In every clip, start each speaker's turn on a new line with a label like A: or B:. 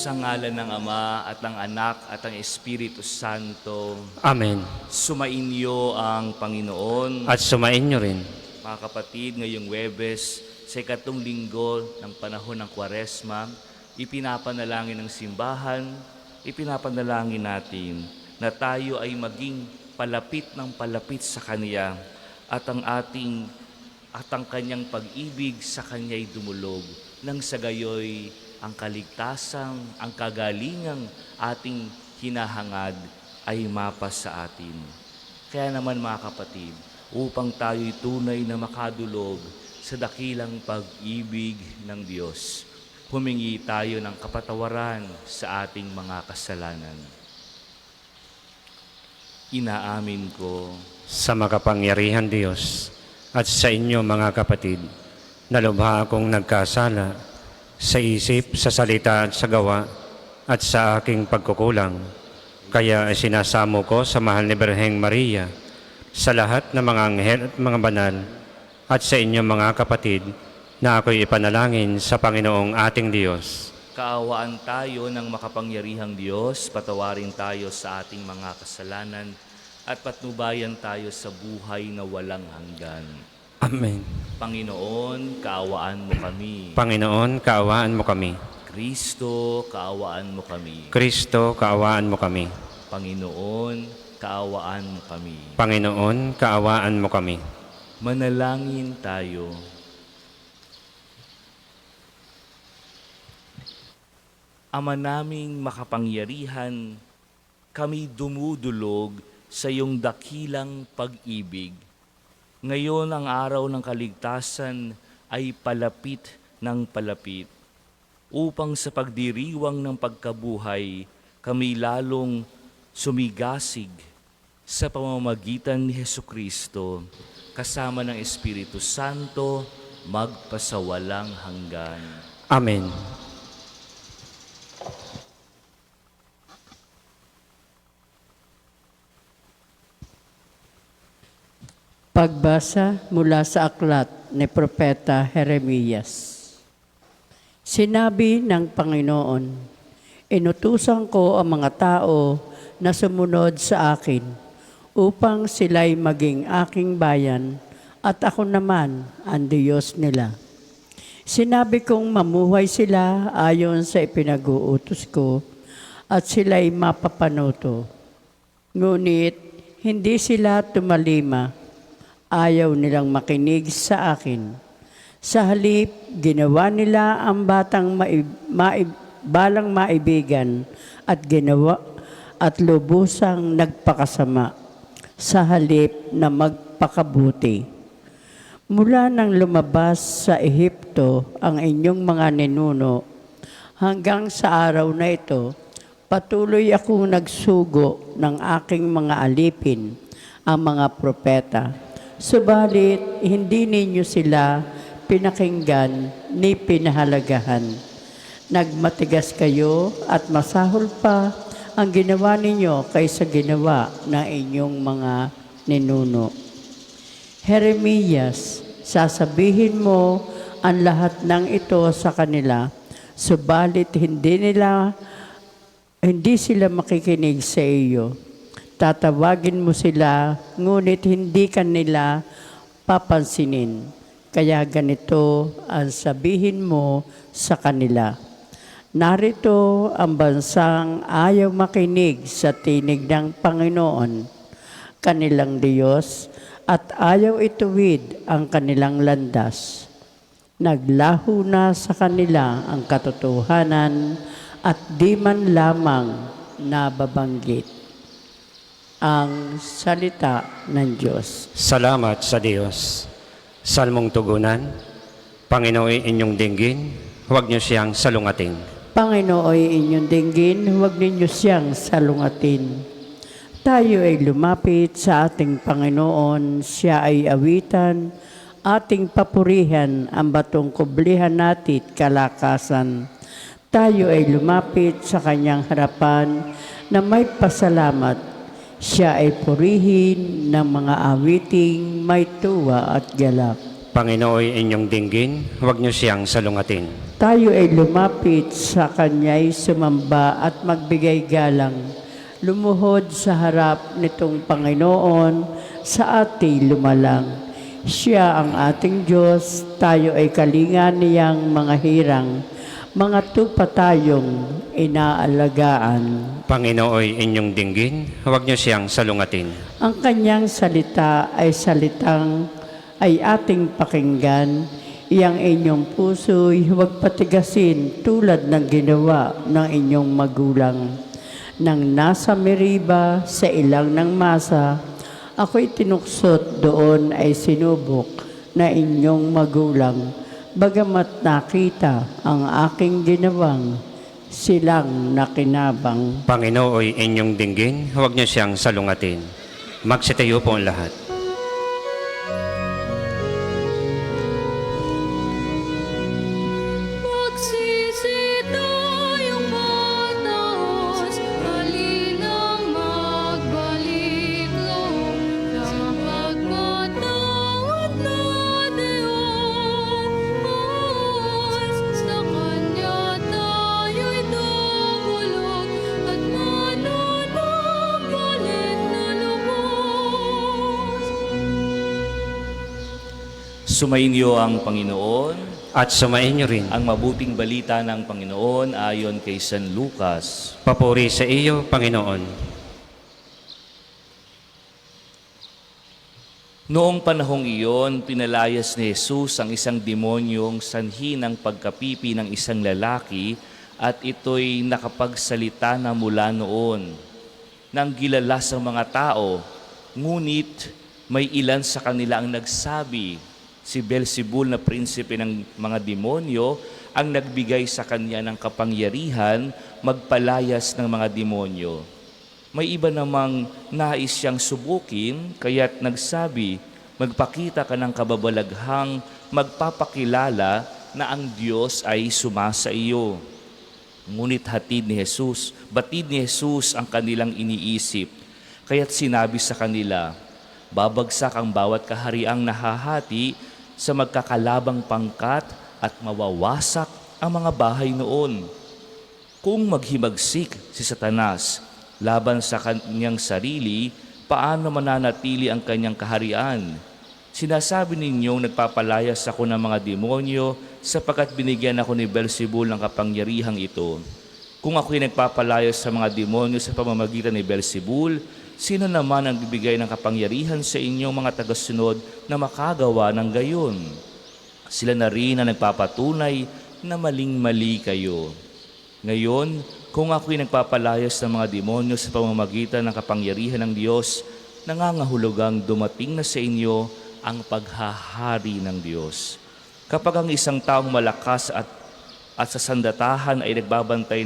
A: Sa ngalan ng Ama at ng Anak at ng Espiritu Santo.
B: Amen.
A: Sumainyo ang Panginoon.
B: At sumainyo rin.
A: Mga kapatid, ngayong Huwebes, sa 3 linggo ng panahon ng Kwaresma, ipinapanalangin ng simbahan, ipinapanalangin natin na tayo ay maging palapit ng palapit sa Kanya at ang Kanyang pag-ibig sa Kanya'y dumulog nang sa gayoy ang kaligtasan, ang kagalingang ating hinahangad ay mapas sa atin. Kaya naman mga kapatid, upang tayo'y tunay na makadulog sa dakilang pag-ibig ng Diyos, humingi tayo ng kapatawaran sa ating mga kasalanan. Inaamin ko
B: Sa makapangyarihan Diyos at sa inyo mga kapatid, na lubha akong nagkasala sa isip, sa salita at sa gawa at sa aking pagkukulang. Kaya sinasamo ko sa mahal ni Birheng Maria, sa lahat ng mga anghel at mga banal, at sa inyo mga kapatid, na ako'y ipanalangin sa Panginoong ating Diyos.
A: kaawaan tayo ng makapangyarihang Diyos, patawarin tayo sa ating mga kasalanan at patnubayan tayo sa buhay na walang hanggan.
B: Amen.
A: Panginoon, kaawaan mo kami.
B: Panginoon, kaawaan mo kami.
A: Kristo, kaawaan mo kami.
B: Kristo, kaawaan mo kami.
A: Panginoon, kaawaan mo kami.
B: Panginoon, kaawaan mo kami.
A: Manalangin tayo. Ama naming makapangyarihan, kami dumudulog sa iyong dakilang pag-ibig. Ngayon ang araw ng kaligtasan ay palapit ng palapit. Upang sa pagdiriwang ng pagkabuhay, kami lalong sumigasig sa pamamagitan ni Hesukristo, kasama ng Espiritu Santo, magpasawalang hanggan.
B: Amen.
C: Pagbasa mula sa aklat ni Propeta Jeremias. Sinabi ng Panginoon, inutusan ko ang mga tao na sumunod sa akin upang sila'y maging aking bayan at ako naman ang Diyos nila. Sinabi kong mamuhay sila ayon sa ipinag-uutos ko at sila'y mapapanuto. Ngunit hindi sila tumalima. Ayaw nilang makinig sa akin. Sa halip, ginawa nila ang batang balang maibigan at lubusang nagpakasama sa halip na magpakabuti. Mula nang lumabas sa Ehipto ang inyong mga ninuno, hanggang sa araw na ito, patuloy akong nagsugo ng aking mga alipin, ang mga propeta. Subalit, hindi ninyo sila pinakinggan ni pinahalagahan. Nagmatigas kayo at masahol pa ang ginawa ninyo kaysa ginawa ng inyong mga ninuno. Jeremias, sasabihin mo ang lahat ng ito sa kanila, subalit hindi sila makikinig sa iyo. Tatawagin mo sila, ngunit hindi kanila papansinin. Kaya ganito ang sabihin mo sa kanila. Narito ang bansang ayaw makinig sa tinig ng Panginoon, kanilang Diyos, at ayaw ituwid ang kanilang landas. Naglaho na sa kanila ang katotohanan at di man lamang nababanggit. Ang salita ng Diyos.
B: Salamat sa Diyos. Salmong tugunan, Panginoon inyong dinggin, huwag niyo siyang salungatin.
C: Panginooy inyong dinggin, huwag ninyo siyang salungatin. Tayo ay lumapit sa ating Panginoon, siya ay awitan, ating papurihan ang batong kublihan natin kalakasan. Tayo ay lumapit sa kanyang harapan na may pasalamat. Siya ay purihin ng mga awiting may tuwa at galak.
B: Panginoon inyong dinggin, huwag niyo siyang salungatin.
C: Tayo ay lumapit sa Kanya'y sumamba at magbigay galang. Lumuhod sa harap nitong Panginoon sa ating lumalang. Siya ang ating Diyos, tayo ay kalinga niyang mga hirang. Mga tupa tayong inaalagaan.
B: Panginooy inyong dinggin, huwag niyo siyang salungatin.
C: Ang Kanyang salita ay ating pakinggan. Iyang inyong puso'y huwag patigasin tulad ng ginawa ng inyong magulang. Nang nasa Meriba sa ilang ng masa, ako'y tinuksot doon ay sinubok na inyong magulang. Bagamat nakita ang aking ginawang, silang nakinabang.
B: Panginooy inyong dinggin, huwag niyo siyang salungatin. Magsitayo po ang lahat.
A: Sumainyo ang Panginoon,
B: At sumain niyo rin.
A: ang mabuting balita ng Panginoon ayon kay San Lucas.
B: Papuri sa iyo, Panginoon.
A: Noong panahong iyon, pinalayas ni Jesus ang isang demonyong sanhi ng pagkapipi ng isang lalaki at ito'y nakapagsalita na mula noon. Nang gilalas ang mga tao, ngunit may ilan sa kanila ang nagsabi, si Beelzebul na prinsipe ng mga demonyo ang nagbigay sa kanya ng kapangyarihan magpalayas ng mga demonyo. May iba namang nais siyang subukin, kaya't nagsabi, magpakita ka ng kababalaghang magpapakilala na ang Diyos ay sumasa iyo. Ngunit batid ni Jesus ang kanilang iniisip, kaya't sinabi sa kanila, babagsak ang bawat kahariang nahahati sa magkakalabang pangkat at mawawasak ang mga bahay noon. Kung maghimagsik si Satanas laban sa kanyang sarili, paano mananatili ang kanyang kaharian? Sinasabi ninyong nagpapalayas ako ng mga demonyo sapagkat binigyan ako ni Beelzebul ng kapangyarihang ito. Kung ako'y nagpapalayas sa mga demonyo sa pamamagitan ni Beelzebul, sino naman ang bibigay ng kapangyarihan sa inyong mga tagasunod na makagawa ng gayon? Sila na rin ang nagpapatunay na maling-mali kayo. Ngayon, kung ako'y nagpapalayas ng mga demonyo sa pamamagitan ng kapangyarihan ng Diyos, nangangahulugang dumating na sa inyo ang paghahari ng Diyos. Kapag ang isang taong malakas at sa sandatahan ay nagbabantay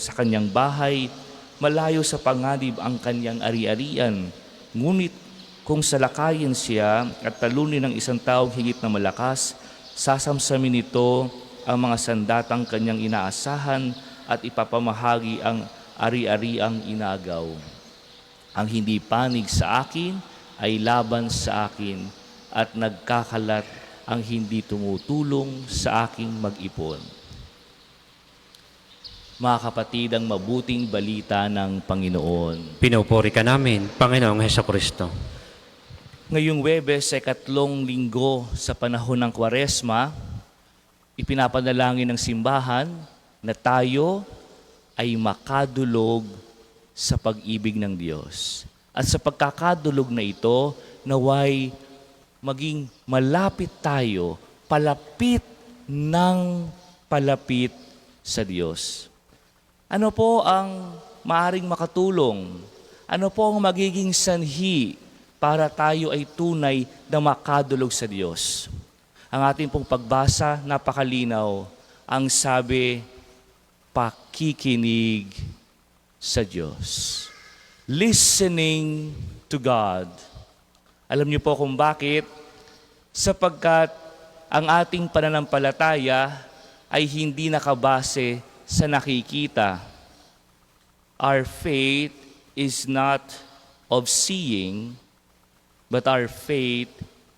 A: sa kanyang bahay, malayo sa panganib ang kanyang ari-arian. Ngunit kung salakayin siya at talunin ng isang taong higit na malakas, sasamsamin nito ang mga sandatang kanyang inaasahan at ipapamahagi ang ari-ariang inagaw. Ang hindi panig sa akin ay laban sa akin at nagkakalat ang hindi tumutulong sa aking mag-ipon. Mga kapatid, ang mabuting balita ng Panginoon.
B: Pinupuri ka namin, Panginoong Hesukristo.
A: Ngayong Huwebes sa 3 linggo sa panahon ng Kwaresma, ipinapanalangin ng simbahan na tayo ay makadulog sa pag-ibig ng Diyos. At sa pagkakadulog na ito, naway maging malapit tayo, palapit ng palapit sa Diyos. Ano po ang maaring makatulong? Ano po ang magiging sanhi para tayo ay tunay na makadulog sa Diyos? Ang ating pong pagbasa, napakalinaw. Ang sabi, pakikinig sa Diyos. Listening to God. Alam niyo po kung bakit? Sapagkat ang ating pananampalataya ay hindi nakabase sa nakikita. Our faith is not of seeing, but our faith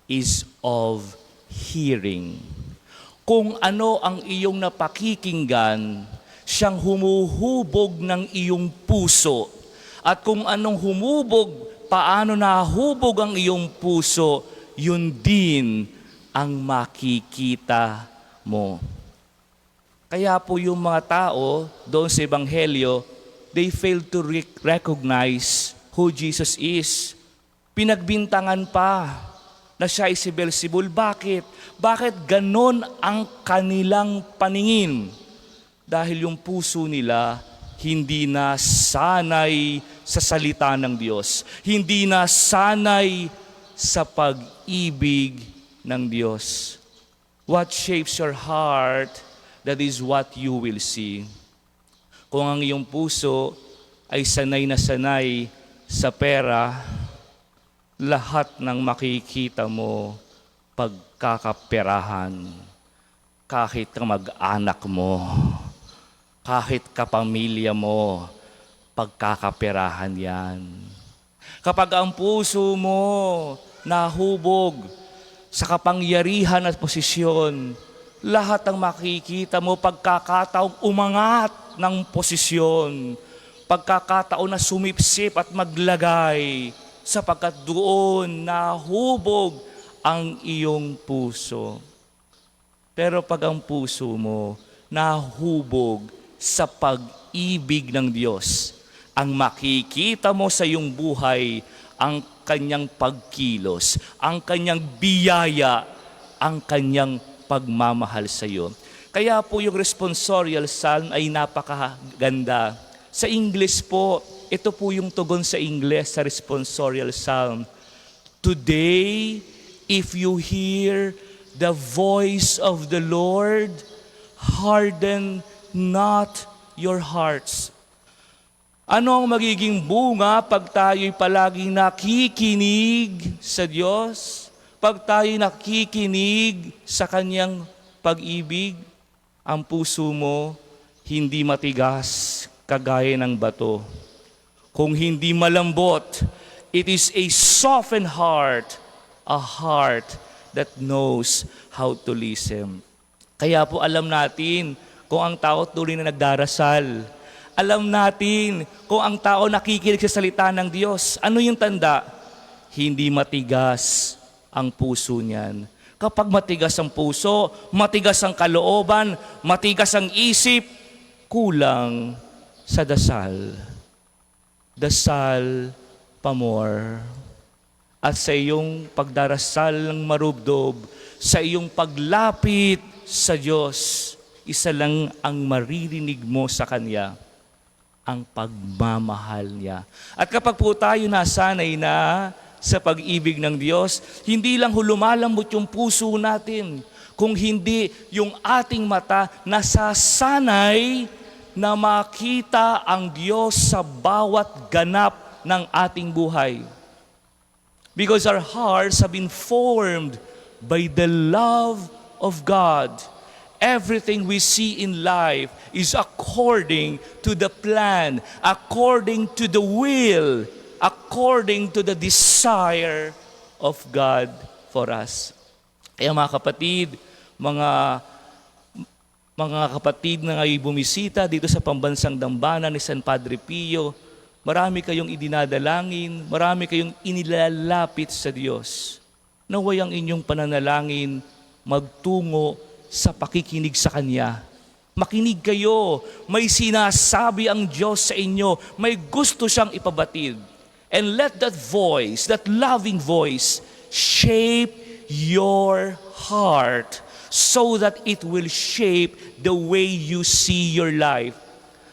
A: is of hearing. kung ano ang iyong napakikinggan, siyang humuhubog ng iyong puso. At kung anong humubog, paano nahubog ang iyong puso, yun din ang makikita mo. Kaya po yung mga tao doon sa Ebanghelyo, they failed to recognize who Jesus is. Pinagbintangan pa na siya ay si Beelzebul. Bakit? Bakit ganon ang kanilang paningin? Dahil yung puso nila hindi na sanay sa salita ng Diyos. Hindi na sanay sa pag-ibig ng Diyos. What shapes your heart, that is what you will see. Kung ang iyong puso ay sanay na sanay sa pera, lahat ng makikita mo pagkakaperahan. Kahit kamag-anak mo, kahit kapamilya mo, pagkakaperahan yan. Kapag ang puso mo nahubog sa kapangyarihan at posisyon, lahat ng makikita mo pagkakataong umangat ng posisyon, pagkakataon na sumipsip at maglagay, sapagkat doon nahubog ang iyong puso. Pero pag ang puso mo nahubog sa pag-ibig ng Diyos, ang makikita mo sa iyong buhay, ang kanyang pagkilos, ang kanyang biyaya, ang kanyang pagmamahal sa iyo. Kaya po yung responsorial psalm ay napakaganda. Sa English po, ito po yung tugon sa English sa responsorial psalm. Today, if you hear the voice of the Lord, harden not your hearts. Ano ang magiging bunga pag tayo'y palaging nakikinig sa Diyos? Pag tayo'y nakikinig sa Kanyang pag-ibig, ang puso mo hindi matigas kagaya ng bato. Kung hindi malambot, it is a softened heart, a heart that knows how to listen. Kaya po alam natin kung ang tao tuloy na nagdarasal. Alam natin kung ang tao nakikinig sa salita ng Diyos. Ano yung tanda? Hindi matigas ang puso niyan. Kapag matigas ang puso, matigas ang kalooban, matigas ang isip, kulang sa dasal. Dasal pa more. At sa iyong pagdarasal ng marubdob, sa iyong paglapit sa Diyos, isa lang ang maririnig mo sa Kanya, ang pagmamahal niya. At kapag po tayo nasanay na sa pag-ibig ng Diyos, hindi lang lumalambot yung puso natin, kung hindi yung ating mata nasasanay na makita ang Diyos sa bawat ganap ng ating buhay. Because our hearts have been formed by the love of God. Everything we see in life is according to the plan, according to the will, according to the desire of God for us. Kaya mga kapatid, mga kapatid na ngayon bumisita dito sa pambansang dambana ni San Padre Pio, marami kayong idinadalangin, marami kayong inilalapit sa Diyos. Naway ang inyong pananalangin magtungo sa pakikinig sa Kanya. Makinig kayo, may sinasabi ang Diyos sa inyo, may gusto siyang ipabatid. And let that voice, that loving voice, shape your heart so that it will shape the way you see your life.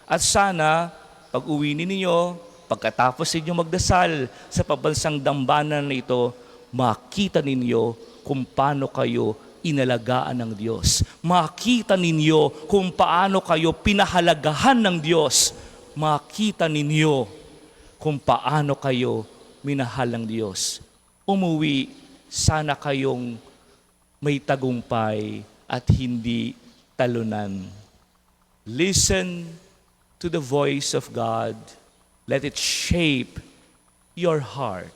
A: At sana, pag uwi ninyo, pagkatapos ninyo magdasal sa pabansang dambana na ito, makita ninyo kung paano kayo inalagaan ng Diyos. Makita ninyo kung paano kayo pinahalagahan ng Diyos. Makita ninyo kung paano kayo minahal ng Diyos. Umuwi, sana kayong may tagumpay at hindi talunan. Listen to the voice of God. Let it shape your heart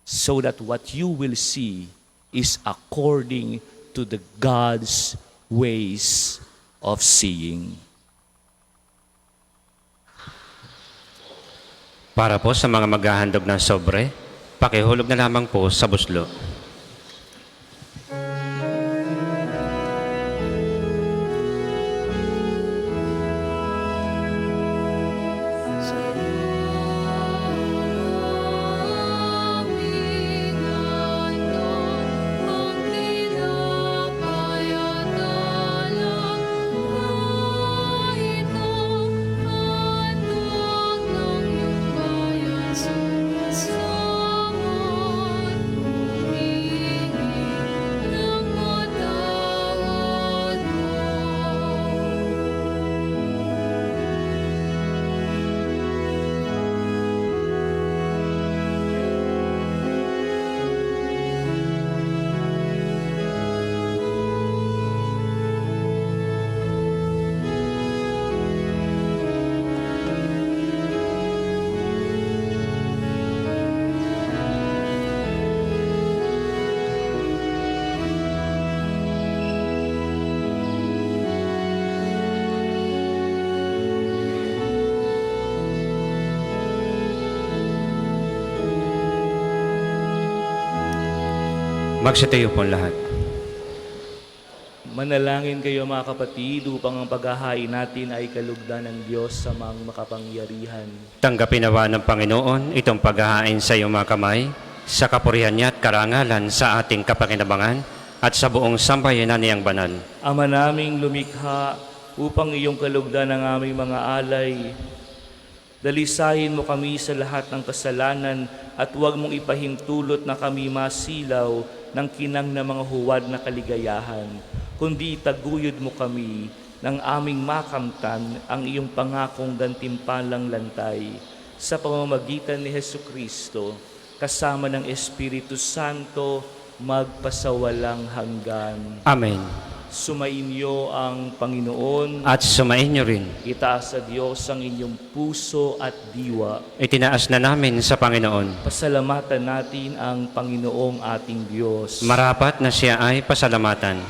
A: so that what you will see is according to the God's ways of seeing.
B: Para po sa mga maghahandog ng sobre, pakihulog na lamang po sa buslo. Magsitayo po ang lahat.
A: Manalangin kayo mga kapatid upang ang paghahain natin ay kalugdan ng Diyos sa mga makapangyarihan.
B: Tanggapin nawa ng Panginoon itong paghahain sa iyong mga kamay, sa kapurihan niya at karangalan sa ating kapakinabangan at sa buong sambayanan niyang banal.
A: Ama naming lumikha upang iyong kalugdan ng aming mga alay. Dalisahin mo kami sa lahat ng kasalanan at huwag mong ipahintulot na kami masilaw ng kinang na mga huwad na kaligayahan, kundi taguyod mo kami ng aming makamtan ang iyong pangakong gantimpalang lantay sa pamamagitan ni Hesukristo kasama ng Espiritu Santo magpasawalang hanggan.
B: Amen.
A: Sumainyo ang Panginoon.
B: At sumainyo rin.
A: Itaas sa Diyos ang inyong puso at diwa.
B: Itinaas na namin sa Panginoon.
A: Pasalamatan natin ang Panginoong ating Diyos.
B: Marapat na siya ay pasalamatan.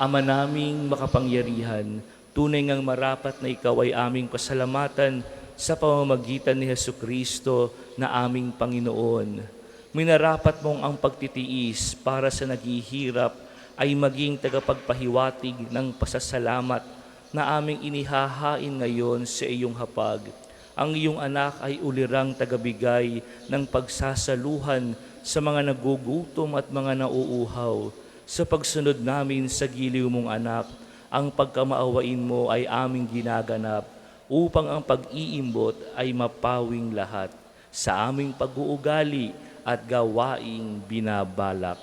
A: Ama naming makapangyarihan, tunay ngang marapat na ikaw ay aming pasalamatan sa pamamagitan ni Hesukristo na aming Panginoon. Minarapat mong ang pagtitiis para sa naghihirap ay maging tagapagpahiwatig ng pasasalamat na aming inihahain ngayon sa iyong hapag. Ang iyong anak ay ulirang tagabigay ng pagsasaluhan sa mga nagugutom at mga nauuhaw. Sa pagsunod namin sa giliw mong anak, ang pagkamaawain mo ay aming ginaganap upang ang pag-iimbot ay mapawing lahat sa aming pag-uugali at gawaing binabalak.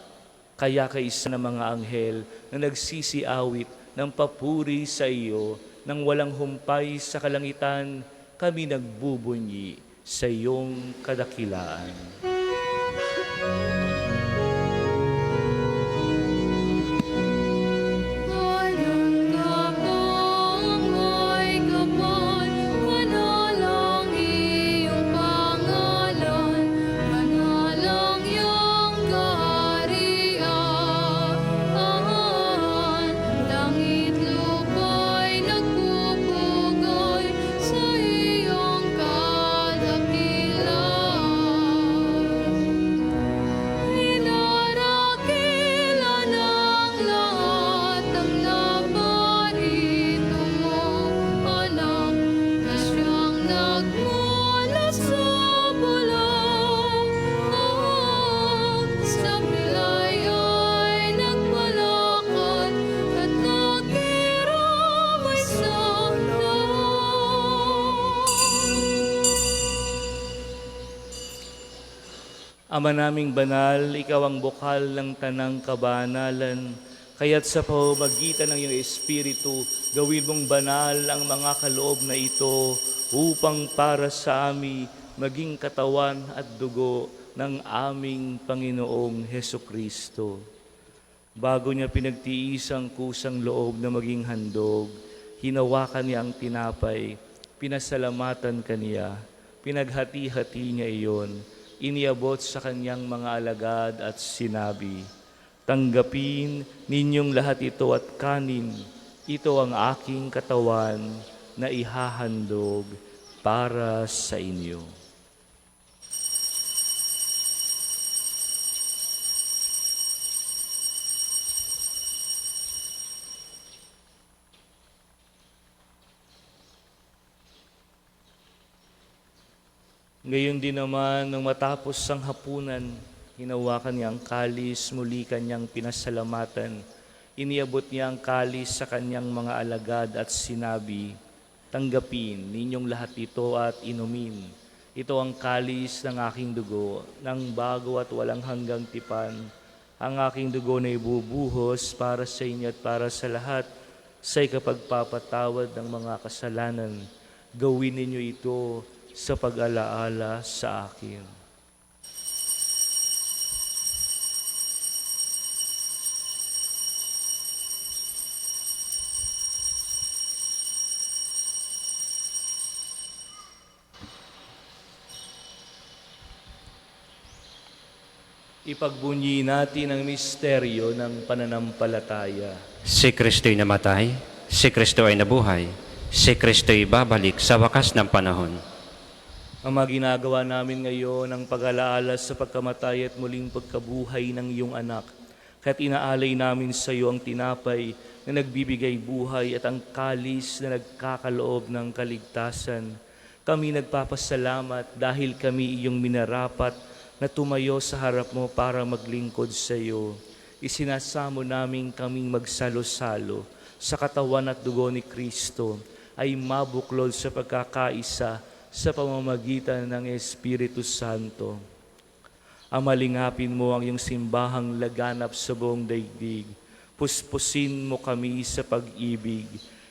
A: Kaya kaisa ng mga anghel na nagsisiawit ng papuri sa iyo, nang walang humpay sa kalangitan, kami nagbubunyi sa iyong kadakilaan. Ama naming banal, ikaw ang bukal ng tanang kabanalan. Kaya't sa pamamagitan ng iyong Espiritu, gawin mong banal ang mga kaloob na ito upang para sa amin maging katawan at dugo ng aming Panginoong Hesukristo. Bago niya pinagtiis ang kusang loob na maging handog, hinawakan niya ang tinapay, pinasalamatan kaniya, pinaghati-hati niya iyon, iniabot sa kanyang mga alagad at sinabi, Tanggapin ninyong lahat ito at kanin. Ito ang aking katawan na ihahandog para sa inyo. Ngayon din naman, nung matapos ang hapunan, hinawakan niya ang kalis, muli kanyang pinasalamatan. Iniabot niya ang kalis sa kanyang mga alagad at sinabi, "Tanggapin ninyong lahat ito at inumin. Ito ang kalis ng aking dugo, ng bago at walang hanggang tipan. Ang aking dugo na ibubuhos para sa inyo at para sa lahat sa ikapagpapatawad ng mga kasalanan. Gawin ninyo ito sa pag-alaala sa akin." Ipagbunyi natin ang misteryo ng pananampalataya.
B: Si Kristo'y namatay, si Kristo ay nabuhay, si Kristo'y babalik sa wakas ng panahon.
A: Ang mga ginagawa namin ngayon ang pag-alaala sa pagkamatay at muling pagkabuhay ng iyong anak. Kaya't inaalay namin sa iyo ang tinapay na nagbibigay buhay at ang kalis na nagkakaloob ng kaligtasan. Kami nagpapasalamat dahil kami iyong minarapat na tumayo sa harap mo para maglingkod sa iyo. Isinasamo namin kaming magsalo-salo sa katawan at dugo ni Kristo ay mabuklod sa pagkakaisa sa pamamagitan ng Espiritu Santo. Amalingapin mo ang iyong simbahang laganap sa buong daigdig. Puspusin mo kami sa pag-ibig,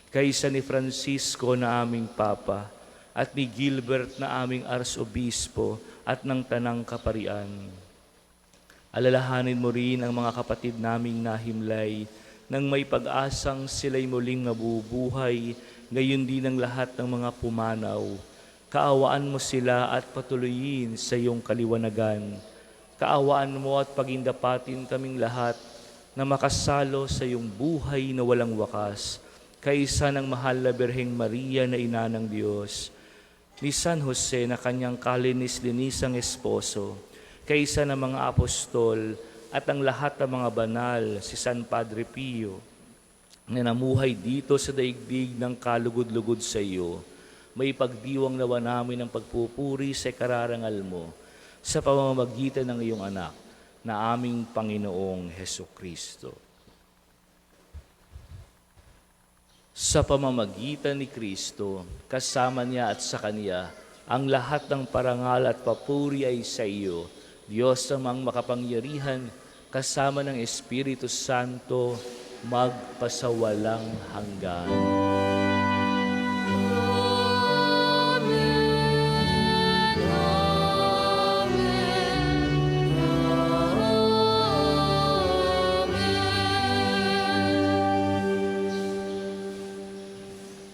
A: kaysa ni Francisco na aming Papa at ni Gilbert na aming Arsobispo at ng Tanang Kaparian. Alalahanin mo rin ang mga kapatid naming nahimlay nang may pag-asang sila'y muling mabubuhay, gayon din ang lahat ng mga pumanaw. Kaawaan mo sila at patuloyin sa iyong kaliwanagan. Kaawaan mo at pagindapatin kaming lahat na makasalo sa iyong buhay na walang wakas, kaysa ng mahal na Birheng Maria na ina ng Diyos, ni San Jose na kanyang kalinis-linisang esposo, kaysa ng mga apostol at ang lahat ng mga banal, si San Padre Pio, na namuhay dito sa daigdig ng kalugod-lugod sa iyo, may pagdiwang nawa namin ang pagpupuri sa kararangal mo sa pamamagitan ng iyong anak na aming Panginoong Hesukristo. Sa pamamagitan ni Kristo, kasama niya at sa Kanya, ang lahat ng parangal at papuri ay sa iyo, Diyos namang makapangyarihan, kasama ng Espiritu Santo, magpasawalang hanggan.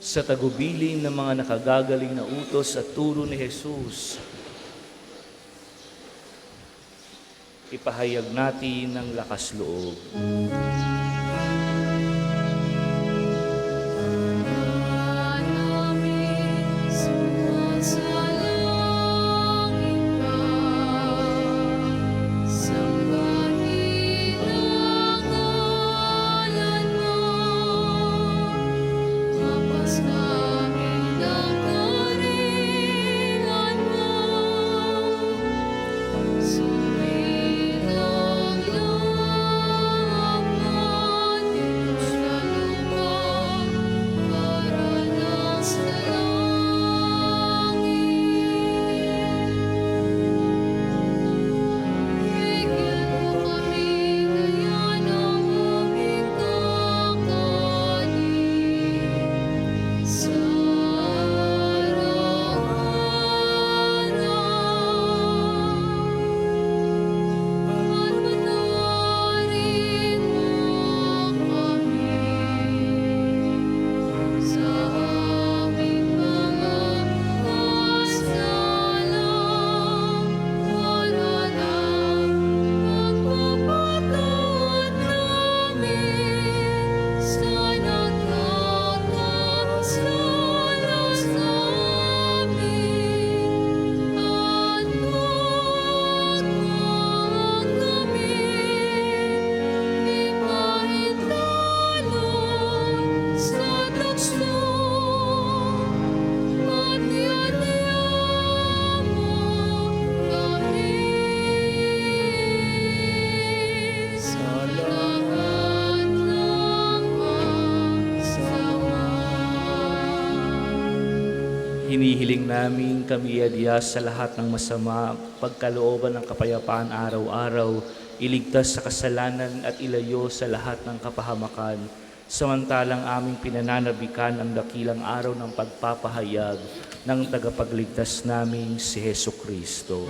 A: Sa tagubilin ng mga nakagagaling na utos at turo ni Jesus, ipahayag natin ng lakas loob. hinihiling namin kami adya sa lahat ng masama, pagkalooban ng kapayapaan araw-araw, iligtas sa kasalanan at ilayo sa lahat ng kapahamakan, samantalang aming pinananabikan ang dakilang araw ng pagpapahayag ng tagapagligtas naming si Hesu Kristo.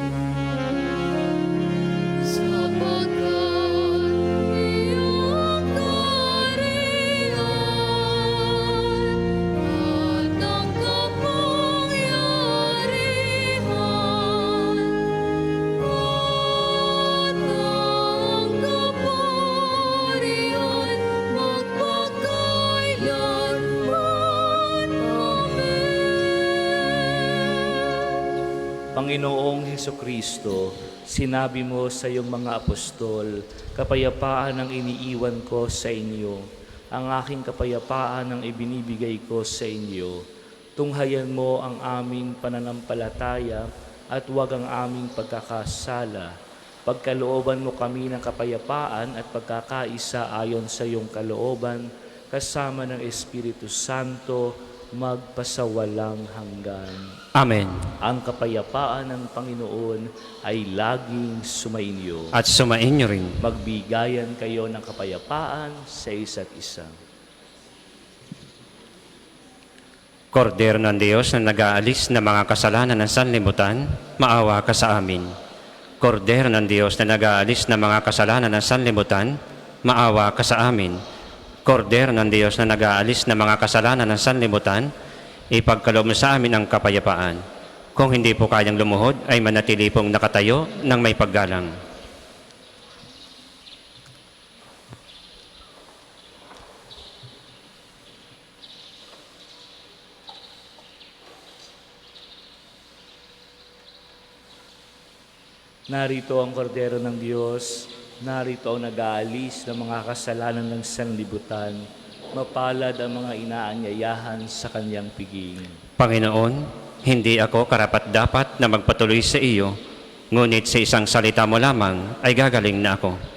A: Panginoong Heso Kristo, sinabi mo sa iyong mga apostol, kapayapaan ang iniiwan ko sa inyo, ang aking kapayapaan ang ibinibigay ko sa inyo. Tunghayan mo ang aming pananampalataya at huwag ang aming pagkakasala. Pagkalooban mo kami ng kapayapaan at pagkakaisa ayon sa iyong kalooban, kasama ng Espiritu Santo, magpasawalang hanggan.
B: Amen.
A: Ang kapayapaan ng Panginoon ay laging sumainyo.
B: At sumainyo rin.
A: Magbigayan kayo ng kapayapaan sa isa't isa.
B: Kordero ng Diyos na nag-aalis ng mga kasalanan ng sanlibutan, maawa ka sa amin. Kordero ng Diyos na nag-aalis ng mga kasalanan ng sanlibutan, maawa ka sa amin. Kordero ng Diyos na nag-aalis ng mga kasalanan ng sanlibutan, ipagkaloob mo sa amin ang kapayapaan. Kung hindi po kayang lumuhod, ay manatili pong nakatayo ng may paggalang.
A: Narito ang kordero ng Diyos, narito ang nag-aalis ng mga kasalanan ng sanlibutan. Mapalad ang mga inaanyayahan sa kanyang piging.
B: Panginoon, hindi ako karapat-dapat na magpatuloy sa iyo, ngunit sa isang salita mo lamang ay gagaling na ako.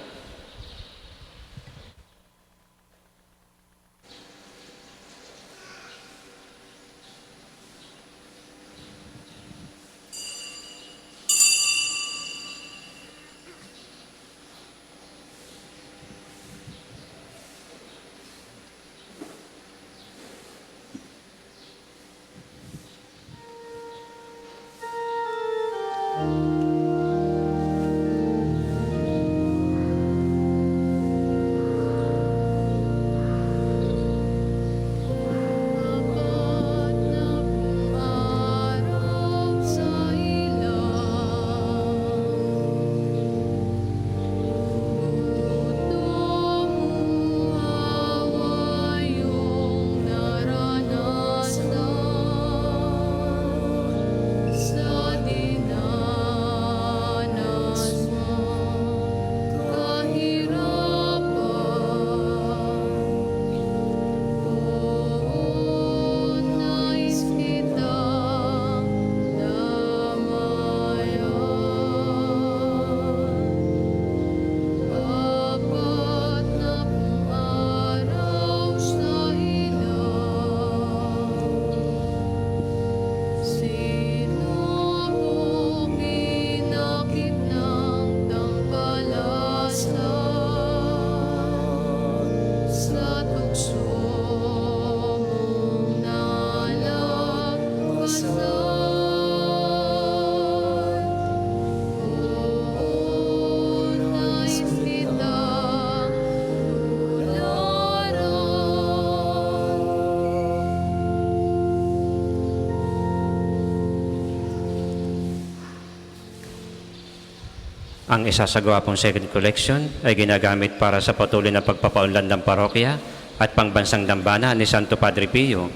B: Ang isasagawa pong second collection ay ginagamit para sa patuloy na pagpapaunlad ng parokya at pangbansang dambana ni Santo Padre Pio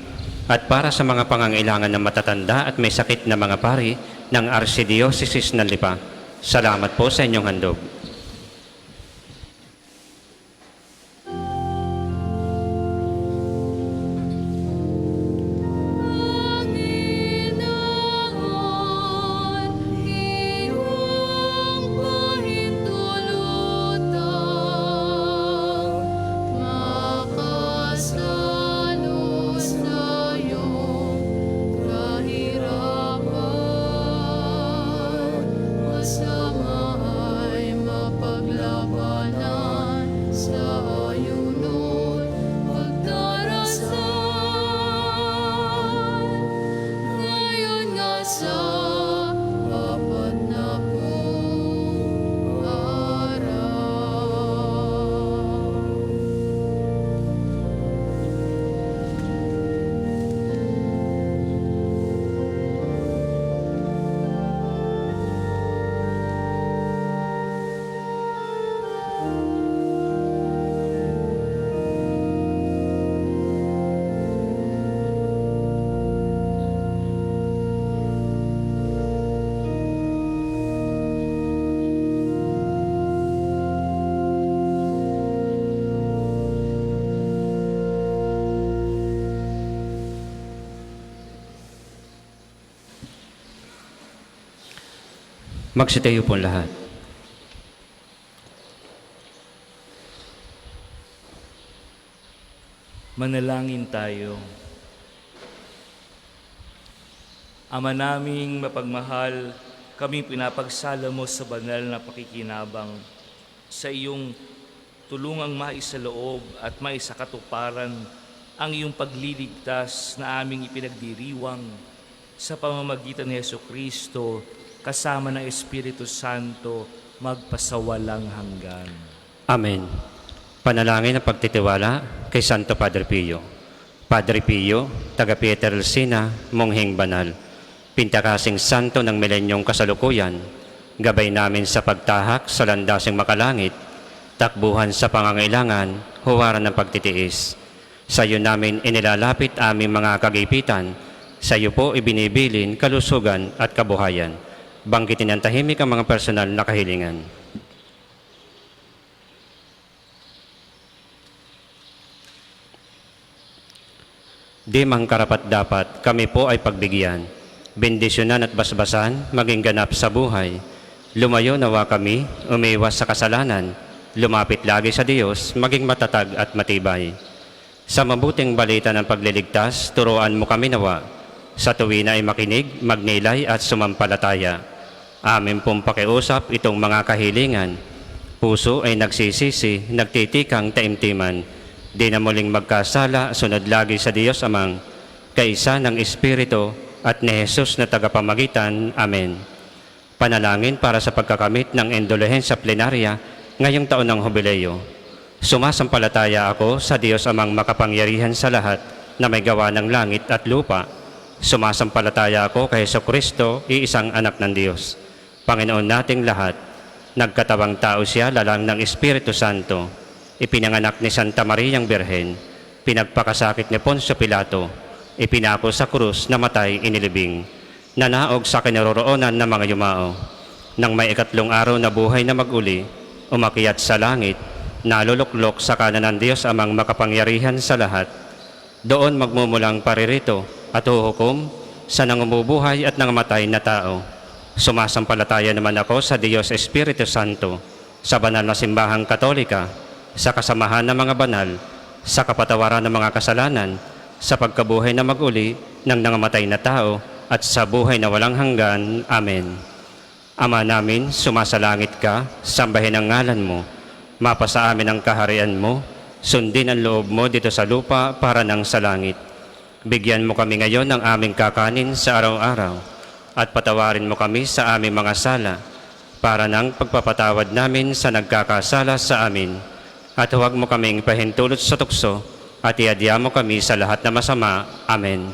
B: at para sa mga pangangailangan ng matatanda at may sakit na mga pari ng Archdiocese ng Lipa. Salamat po sa inyong handog.
D: Kahirapan
B: Magsitayo po lahat.
A: Manalangin tayo. Ama naming mapagmahal, kami pinapagsala mo sa banal na pakikinabang sa iyong tulungang maisaloob at maisakatuparan ang iyong pagliligtas na aming ipinagdiriwang sa pamamagitan ni Jesucristo kasama ng Espiritu Santo magpasawalang hanggan.
B: Amen. Panalangin ng pagtitiwala kay Santo Padre Pio. Padre Pio, taga Pietrelcina, Mongheng Banal, pintakasing santo ng milenyong kasalukuyan, gabay namin sa pagtahak sa landasing makalangit, takbuhan sa pangangailangan, huwaran ng pagtitiis. Sa iyo namin inilalapit aming mga kagipitan, sa iyo po ibinibilin kalusugan at kabuhayan. Banggitin ng tahimik ang mga personal na kahilingan. Di mang karapat-dapat, kami po ay pagbigyan, bendisyonan at basbasan, maging ganap sa buhay. Lumayo nawa kami, umiwas sa kasalanan, lumapit lagi sa Diyos, maging matatag at matibay. Sa mabuting balita ng pagliligtas, turuan mo kami nawa. Sa tuwina ay makinig, magnilay at sumampalataya. Amin pong pakiusap itong mga kahilingan. Puso ay nagsisisi, nagtitikang taimtiman. Di na muling magkasala, sunod lagi sa Diyos Amang, kaisa ng Espiritu at ni Jesus na tagapamagitan. Amen. Panalangin para sa pagkakamit ng indulhensya plenarya ngayong taon ng Jubileo. Sumasampalataya ako sa Diyos Amang makapangyarihan sa lahat na may gawa ng langit at lupa. Sumasampalataya ako kay Jesucristo, iisang anak ng Diyos, Panginoon nating lahat. Nagkatawang tao siya, lalang ng Espiritu Santo. Ipinanganak ni Santa Mariang Birhen, pinagpakasakit ni Poncio Pilato, ipinako sa krus, namatay, inilibing, nanaog sa kinaroroonan ng mga yumao. Nang may ikatlong araw na buhay na maguli, umakyat sa langit, naluluklok sa kanan ng Diyos Amang makapangyarihan sa lahat. Doon magmumulang paririto at huhukom sa nangumubuhay at nangamatay na tao. Sumasampalataya naman ako sa Diyos Espiritu Santo, sa banal na simbahang Katolika, sa kasamahan ng mga banal, sa kapatawaran ng mga kasalanan, sa pagkabuhay na maguli ng nangamatay na tao, at sa buhay na walang hanggan. Amen. Ama namin, sumasalangit ka, sambahin ang ngalan mo, mapasa amin ang kaharian mo, sundin ang loob mo dito sa lupa para nang sa langit. Bigyan mo kami ngayon ng aming kakanin sa araw-araw, at patawarin mo kami sa aming mga sala, para nang pagpapatawad namin sa nagkakasala sa amin. At huwag mo kaming pahintulot sa tukso, at iadya mo kami sa lahat na masama. Amen.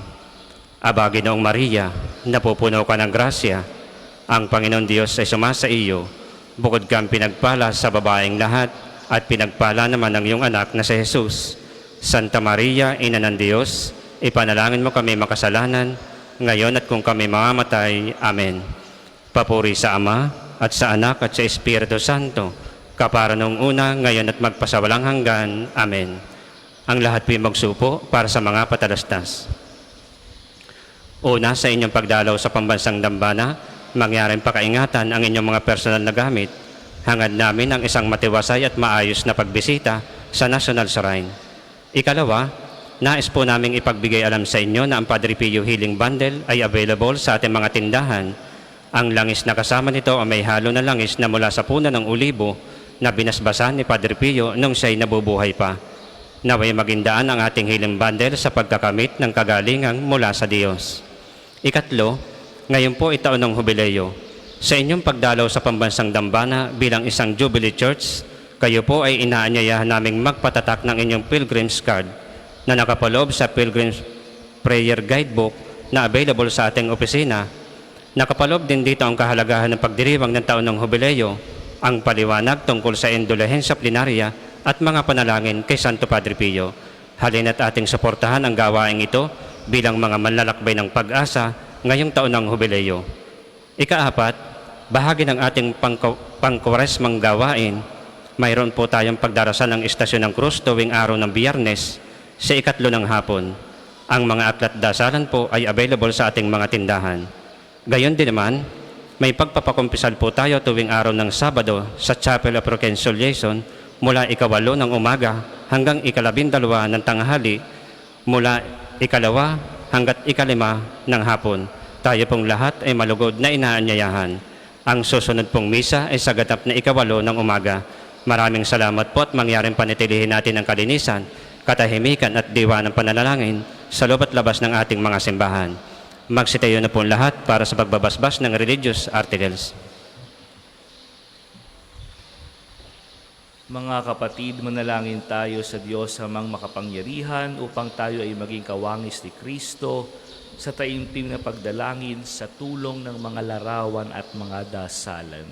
B: Aba, Ginoong Maria, napupuno ka ng grasya, ang Panginoon Diyos ay sumasa iyo. Bukod kang pinagpala sa babaeng lahat, at pinagpala naman ang iyong anak na si Jesus. Santa Maria, Ina ng Diyos, ipanalangin mo kami makasalanan, ngayon at kung kami mamamatay. Amen. Papuri sa Ama, at sa Anak, at sa Espiritu Santo, kapara noong una, ngayon at magpasawalang hanggan. Amen. Ang lahat po'y magsupo para sa mga patalastas. Una, sa inyong pagdalaw sa pambansang dambana, mangyaring pakaingatan ang inyong mga personal na gamit. Hangad namin ang isang matiwasay at maayos na pagbisita sa National Shrine. Ikalawa, nais po naming ipagbigay alam sa inyo na ang Padre Pio Healing Bundle ay available sa ating mga tindahan. Ang langis na kasama nito ay may halo na langis na mula sa puno ng ulibo na binasbasan ni Padre Pio nung siya'y nabubuhay pa. Naway magindaan ang ating healing bundle sa pagkakamit ng kagalingang mula sa Diyos. Ikatlo, ngayon po itaon ng Jubileo. Sa inyong pagdalaw sa pambansang dambana bilang isang Jubilee Church, kayo po ay inaanyayahan naming magpatatak ng inyong Pilgrim's Card na nakapaloob sa Pilgrim's Prayer Guidebook na available sa ating opisina. Nakapaloob din dito ang kahalagahan ng pagdiriwang ng taon ng Jubileo, ang paliwanag tungkol sa indulhensya plenarya at mga panalangin kay Santo Padre Pio. Halina't ating suportahan ang gawaing ito bilang mga manlalakbay ng pag-asa ngayong taon ng Jubileo. Ikaapat, bahagi ng ating pangkwaresmang gawain, mayroon po tayong pagdarasal ng Istasyon ng Cruz tuwing araw ng Biyernes sa 3:00 ng hapon. Ang mga aklat dasalan po ay available sa ating mga tindahan. Gayon din naman, may pagpapakumpisal po tayo tuwing araw ng Sabado sa Chapel of Reconciliation mula 8 ng umaga hanggang 12 ng tanghali, mula 2 hanggat 5 ng hapon. Tayo pong lahat ay malugod na inaanyayahan. Ang susunod pong misa ay sa ganap na 8 ng umaga. Maraming salamat po at mangyaring panitilihin natin ang kalinisan, katahimikan at diwa ng pananalangin sa loob at labas ng ating mga simbahan. Magsitayo na po lahat para sa pagbabasbas ng religious articles.
A: Mga kapatid, manalangin tayo sa Diyos amang makapangyarihan upang tayo ay maging kawangis ni Kristo sa taimtim na pagdalangin sa tulong ng mga larawan at mga dasalan.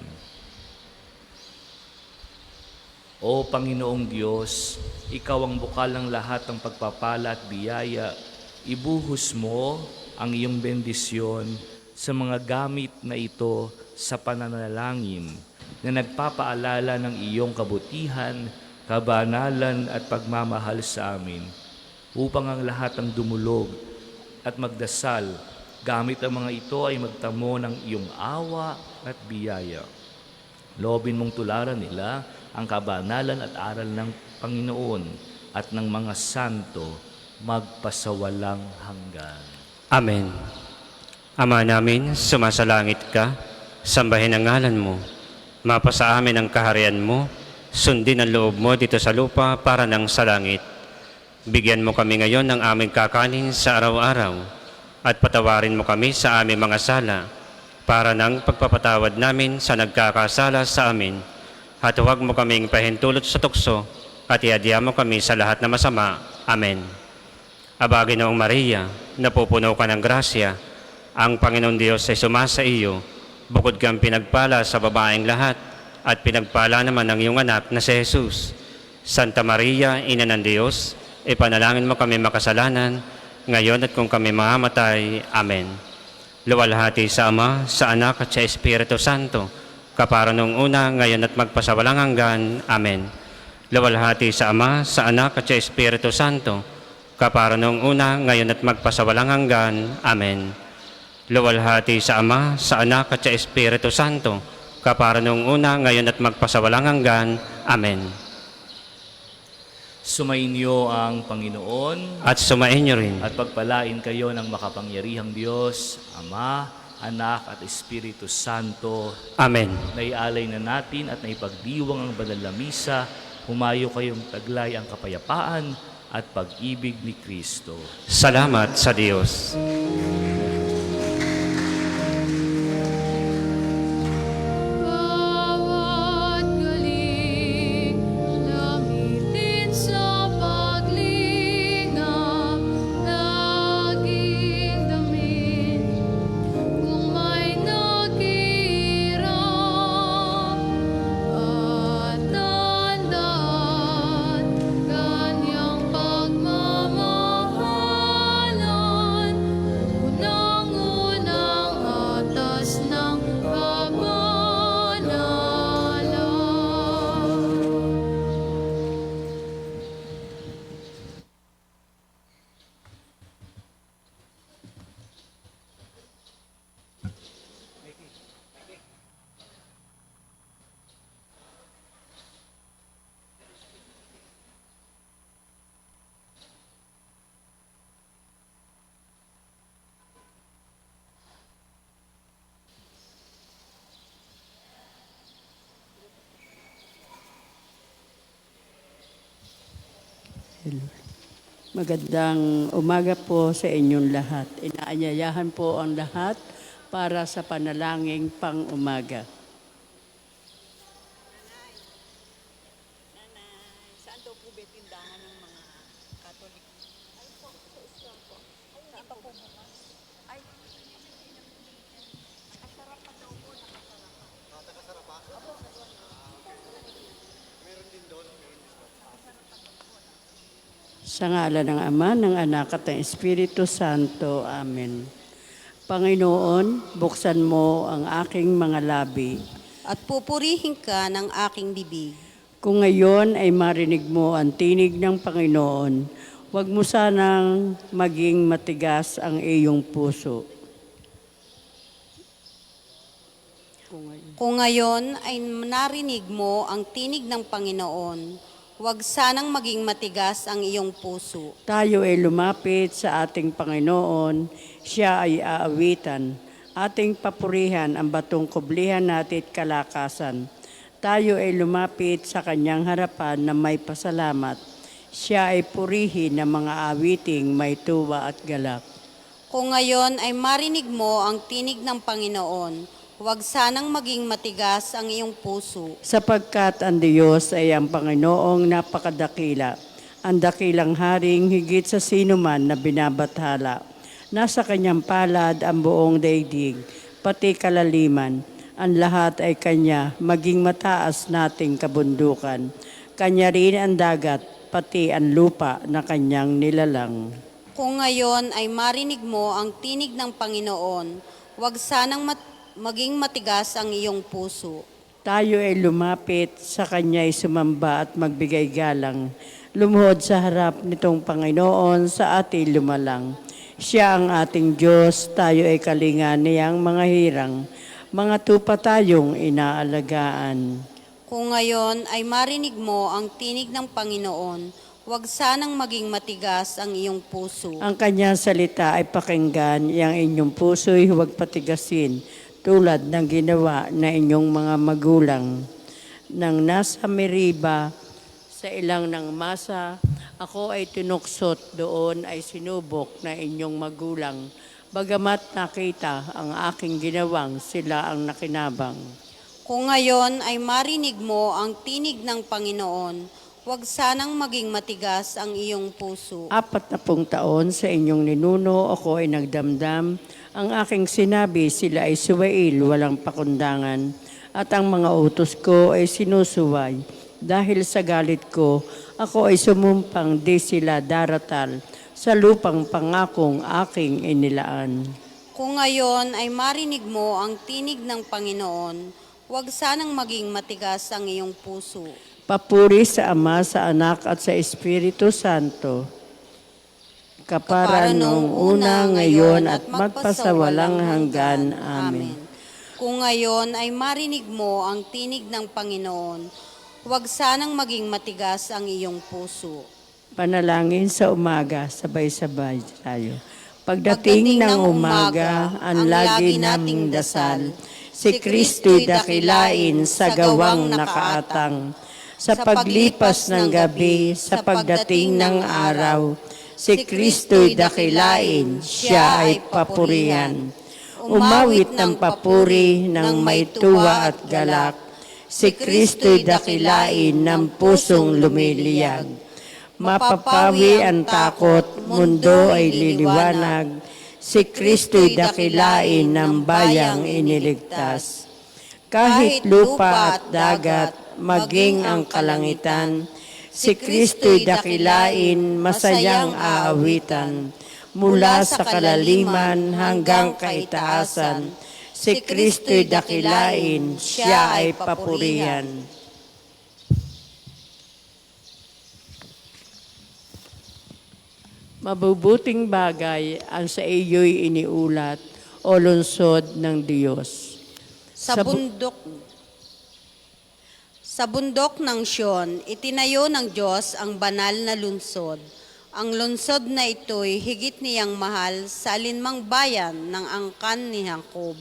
A: O Panginoong Diyos, Ikaw ang bukal ng lahat ng pagpapala at biyaya. Ibuhos mo ang iyong bendisyon sa mga gamit na ito sa pananalangin na nagpapaalala ng iyong kabutihan, kabanalan at pagmamahal sa amin, upang ang lahat ng dumulog at magdasal gamit ang mga ito ay magtamo ng iyong awa at biyaya. Loobin mong tularan nila ang kabanalan at aral ng Panginoon at ng mga santo magpasawalang hanggan.
B: Amen. Ama namin, sumasalangit ka, sambahin ang ngalan mo. Mapasa amin ang kaharian mo, sundin ang loob mo dito sa lupa para nang sa langit. Bigyan mo kami ngayon ng aming kakanin sa araw-araw at patawarin mo kami sa aming mga sala para nang pagpapatawad namin sa nagkakasala sa amin. At huwag mo kaming pahintulot sa tukso at iadya mo kami sa lahat na masama. Amen. Aba, Ginoong Maria, napupuno ka ng grasya, ang Panginoon Diyos ay sumasa iyo, bukod kang pinagpala sa babaeng lahat, at pinagpala naman ang iyong anak na si Jesus. Santa Maria, Ina ng Diyos, ipanalangin mo kami makasalanan, ngayon at kung kami mamatay. Amen. Luwalhati sa Ama, sa Anak at sa Espiritu Santo, kapara noong una, ngayon at magpasawalang hanggan. Amen. Luwalhati sa Ama, sa Anak at sa Espiritu Santo, kapara noong una, ngayon at magpasawalang hanggan. Amen. Luwalhati sa Ama, sa Anak at sa Espiritu Santo, kapara noong una, ngayon at magpasawalang hanggan. Amen.
A: Sumainyo ang Panginoon
B: At sumainyo rin.
A: at pagpalain kayo ng makapangyarihang Diyos, Ama, Anak at Espiritu Santo.
B: Amen.
A: Naialay na natin at naipagdiwang ang banal na misa, humayo kayong taglay ang kapayapaan at pag-ibig ni Kristo.
B: Salamat sa Diyos.
D: Bawat galing, gamitin sa paglingap, laging damit. Kung may naghihirap at tandaan, kanyang pagmamahalan, unang-unang atas ng kabanalan.
C: Magandang umaga po sa inyong lahat. Inaanyayahan po ang lahat para sa panalangin pang-umaga.
E: Saan daw po ba tindahan ng mga Katolik? Ay po, sa Islam po. Ay, hindi pa po bukas. Ay, nakasarap pa daw po, nakasarap pa. Nakasarap pa? Opo. Meron din doon.
C: Sa ngalan ng Ama, ng Anak at ng Espiritu Santo. Amen. Panginoon, buksan mo ang aking mga labi.
E: At pupurihin ka ng aking bibig.
C: Kung ngayon ay marinig mo ang tinig ng Panginoon, huwag mo sanang maging matigas ang iyong puso.
F: Kung ngayon ay narinig mo ang tinig ng Panginoon, huwag sanang maging matigas ang iyong puso.
C: Tayo ay lumapit sa ating Panginoon, siya ay aawitan. Ating papurihan ang batong kublihan natin at kalakasan. Tayo ay lumapit sa kanyang harapan na may pasalamat. Siya ay purihin ng mga awiting may tuwa at galak.
F: Kung ngayon ay marinig mo ang tinig ng Panginoon, huwag sanang maging matigas ang iyong puso.
C: Sapagkat ang Diyos ay ang Panginoong napakadakila, ang dakilang haring higit sa sinuman na binabathala. Nasa kanyang palad ang buong daigdig, pati kalaliman. Ang lahat ay kanya, maging mataas nating kabundukan. Kanya rin ang dagat, pati ang lupa na kanyang nilalang.
F: Kung ngayon ay marinig mo ang tinig ng Panginoon, huwag sanang maging matigas ang iyong puso.
C: Tayo ay lumapit, sa kanya'y sumamba at magbigay galang. Lumuhod sa harap nitong Panginoon, sa ating lumalang. Siya ang ating Diyos, tayo ay kalinga niyang mga hirang. Mga tupa tayong inaalagaan.
F: Kung ngayon ay marinig mo ang tinig ng Panginoon, huwag sanang maging matigas ang iyong puso.
C: Ang kanyang salita ay pakinggan, iyang inyong puso'y huwag patigasin, tulad ng ginawa na inyong mga magulang. Nang nasa Meriba, sa ilang ng masa, ako ay tinuksot doon ay sinubok na inyong magulang. Bagamat nakita ang aking ginawang, sila ang nakinabang.
F: Kung ngayon ay marinig mo ang tinig ng Panginoon, huwag sanang maging matigas ang iyong puso.
C: 40 taon sa inyong ninuno, ako ay nagdamdam. Ang aking sinabi, sila ay suwail, walang pakundangan. At ang mga utos ko ay sinusuway. Dahil sa galit ko, ako ay sumumpang di sila daratal sa lupang pangakong aking inilaan.
F: Kung ngayon ay marinig mo ang tinig ng Panginoon, huwag sanang maging matigas ang iyong puso.
C: Papuri sa Ama, sa Anak at sa Espiritu Santo. Kapara noong una, ngayon at magpasawalang hanggan. Amen.
F: Kung ngayon ay marinig mo ang tinig ng Panginoon, huwag sanang maging matigas ang iyong puso.
C: Panalangin sa umaga, sabay-sabay tayo. Pagdating ng umaga, ang lagi naming dasal, si Kristo'y dakilain sa gawang nakaatang. Sa paglipas ng gabi, sa pagdating ng araw, si Kristo'y dakilain, siya ay papurihan. Umawit ng papuri ng may tuwa at galak, si Kristo'y dakilain ng pusong lumiliyag. Mapapawi ang takot, mundo ay liliwanag, si Kristo'y dakilain ng bayang iniligtas. Kahit lupa at dagat, maging ang kalangitan, si Kristo'y dakilain, masayang aawitan. Mula sa kalaliman hanggang kaitaasan, si Kristo'y dakilain, siya ay papurihan. Mabubuting bagay ang sa iyo'y iniulat, o lungsod ng Diyos.
F: Sa bundok ng Siyon, itinayo ng Diyos ang banal na lungsod. Ang lungsod na ito'y higit niyang mahal sa alinmang bayan ng angkan ni Jacob.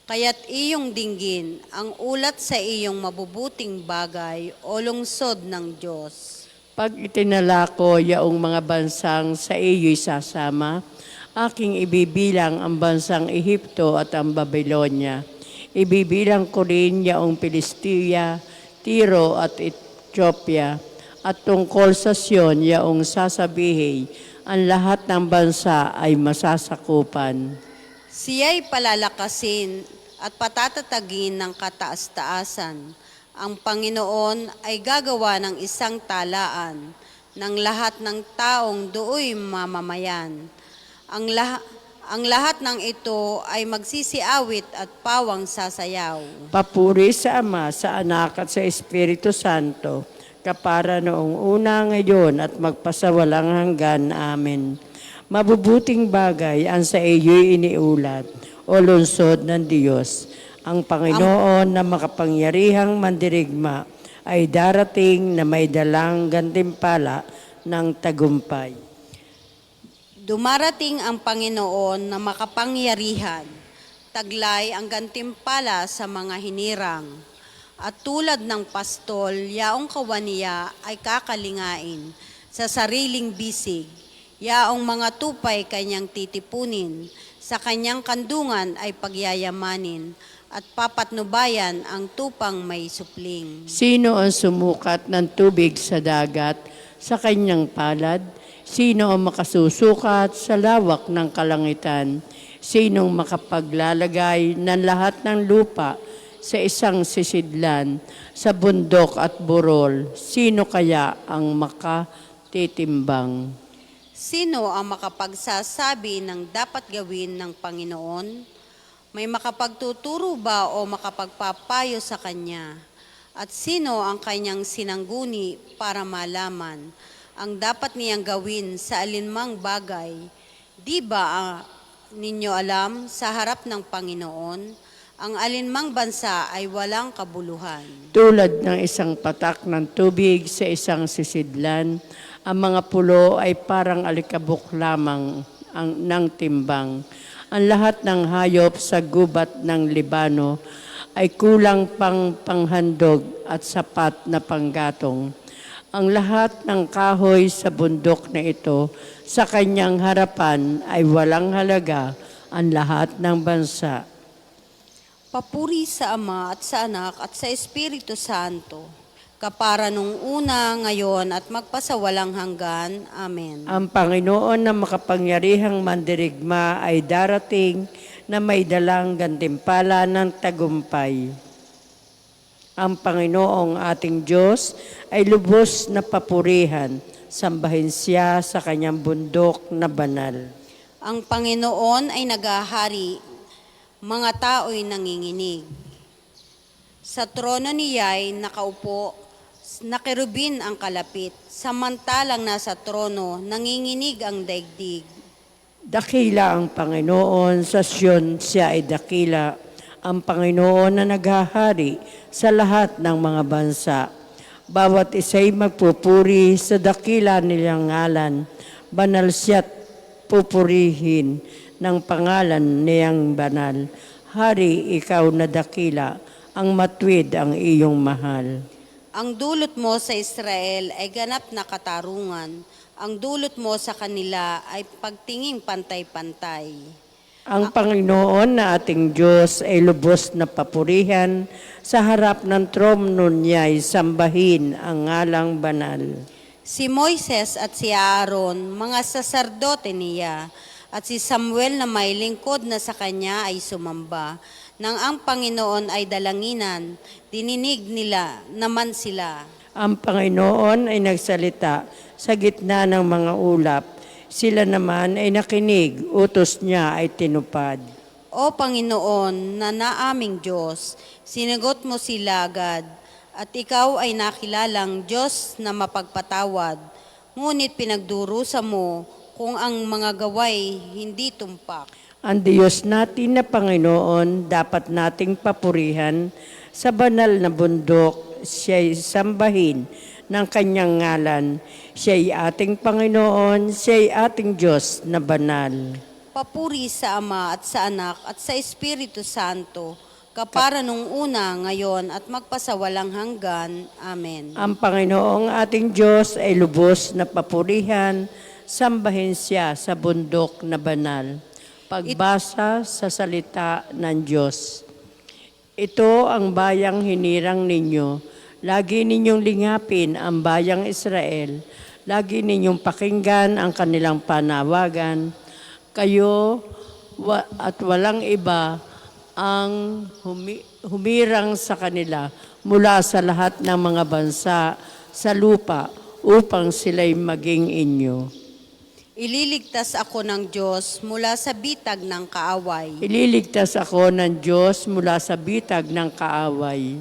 F: Kaya't iyong dinggin ang ulat sa iyong mabubuting bagay, o lungsod ng Diyos.
C: Pag itinala ko yaong mga bansang sa iyo'y sasama, aking ibibilang ang bansang Ehipto at ang Babylonia. Ibibilang ko rin yaong Pilistia, Tiro at Ethiopia. At tungkol sa Sion, yaong sasabihin, ang lahat ng bansa ay masasakupan.
F: Siya'y palalakasin at patatatagin ng kataas-taasan. Ang Panginoon ay gagawa ng isang talaan ng lahat ng taong dooy mamamayan. Ang lahat ng ito ay magsisiawit at pawang sasayaw.
C: Papuri sa Ama, sa Anak at sa Espiritu Santo, kapara noong una, ngayon at magpasawalang hanggan. Amen. Mabubuting bagay ang sa iyo'y iniulat, o lungsod ng Diyos. Ang Panginoon na makapangyarihang mandirigma ay darating na may dalang gantimpala ng tagumpay.
F: Dumarating ang Panginoon na makapangyarihan, taglay ang gantimpala sa mga hinirang. At tulad ng pastol, yaong kawaniya ay kakalingain sa sariling bisig, yaong mga tupay kanyang titipunin, sa kanyang kandungan ay pagyayamanin, at papatnubayan ang tupang may supling.
C: Sino ang sumukat ng tubig sa dagat sa kanyang palad? Sino ang makasusukat sa lawak ng kalangitan? Sinong makapaglalagay ng lahat ng lupa sa isang sisidlan, sa bundok at burol? Sino kaya ang makatitimbang?
F: Sino ang makapagsasabi ng dapat gawin ng Panginoon? May makapagtuturo ba o makapagpapayo sa Kanya? At sino ang Kanyang sinangguni para malaman ang dapat niyang gawin sa alinmang bagay? Di ba ninyo alam sa harap ng Panginoon, ang alinmang bansa ay walang kabuluhan?
C: Tulad ng isang patak ng tubig sa isang sisidlan, ang mga pulo ay parang alikabok lamang ng timbang. Ang lahat ng hayop sa gubat ng Libano ay kulang pang panghandog at sapat na panggatong. Ang lahat ng kahoy sa bundok na ito sa kanyang harapan ay walang halaga, ang lahat ng bansa.
F: Papuri sa Ama at sa Anak at sa Espiritu Santo, kapara nung una, ngayon at magpasawalang hanggan. Amen.
C: Ang Panginoon na makapangyarihang mandirigma ay darating na may dalang gantimpala ng tagumpay. Ang Panginoong ating Diyos ay lubos na papurihan, sambahin siya sa kanyang bundok na banal.
F: Ang Panginoon ay nagahari, mga tao'y nanginginig. Sa trono niya'y nakaupo, na kerubin ang kalapit, samantalang nasa trono, nanginginig ang daigdig.
C: Dakila ang Panginoon, sa Siyon siya ay dakila, ang Panginoon na naghahari sa lahat ng mga bansa. Bawat isa'y magpupuri sa dakila nilang ngalan, banal siya't pupurihin ng pangalan niyang banal. Hari, ikaw na dakila, ang matwid ang iyong mahal.
F: Ang dulot mo sa Israel ay ganap na katarungan. Ang dulot mo sa kanila ay pagtinging pantay-pantay.
C: Ang Panginoon na ating Diyos ay lubos na papurihan, sa harap ng trono niya ay sambahin ang ngalang banal.
F: Si Moises at si Aaron, mga saserdote niya, at si Samuel na may lingkod na sa kanya ay sumamba. Nang ang Panginoon ay dalanginan, dininig nila naman sila.
C: Ang Panginoon ay nagsalita sa gitna ng mga ulap. Sila naman ay nakinig, utos niya ay tinupad.
F: O Panginoon na naaming Diyos, sinagot mo sila agad, at ikaw ay nakilalang Diyos na mapagpatawad. Ngunit pinagdurusa mo kung ang mga gaway hindi tumpak.
C: Ang Diyos natin na Panginoon dapat nating papurihan, sa banal na bundok siya'y sambahin ng kanyang ngalan. Siya'y ating Panginoon, siya'y ating Diyos na banal.
F: Papuri sa Ama at sa Anak at sa Espiritu Santo, kapara nung una, ngayon at magpasawalang hanggan. Amen.
C: Ang Panginoong ating Diyos ay lubos na papurihan, sambahin siya sa bundok na banal. Pagbasa sa salita ng Diyos. Ito ang bayang hinirang ninyo. Lagi ninyong lingapin ang bayang Israel. Lagi ninyong pakinggan ang kanilang panawagan. Kayo at walang iba ang humirang sa kanila mula sa lahat ng mga bansa sa lupa upang sila'y maging inyo.
F: Ililigtas ako ng Diyos mula sa bitag ng kaaway.
C: Ililigtas ako ng Diyos mula sa bitag ng kaaway.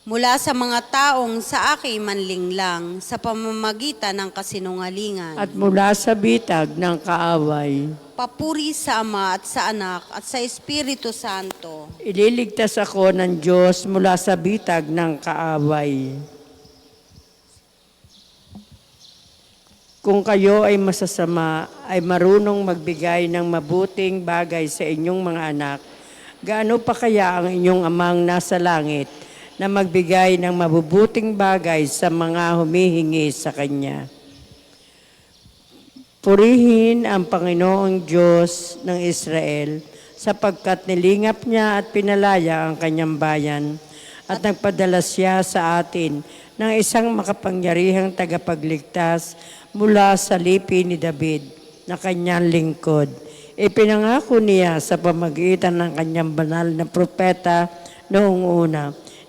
F: mula sa mga taong sa akin manlinglang sa pamamagitan ng kasinungalingan.
C: at mula sa bitag ng kaaway.
F: Papuri sa Ama at sa Anak at sa Espiritu Santo.
C: Ililigtas ako ng Diyos mula sa bitag ng kaaway. Kung kayo ay masasama, ay marunong magbigay ng mabuting bagay sa inyong mga anak, gaano pa kaya ang inyong amang nasa langit na magbigay ng mabubuting bagay sa mga humihingi sa Kanya? Purihin ang Panginoong Diyos ng Israel sapagkat nilingap niya at pinalaya ang kanyang bayan at nagpadala siya sa atin ng isang makapangyarihang tagapagligtas mula sa lipi ni David na kanyang lingkod. Ipinangako niya sa pamagitan ng kanyang banal na propeta noong una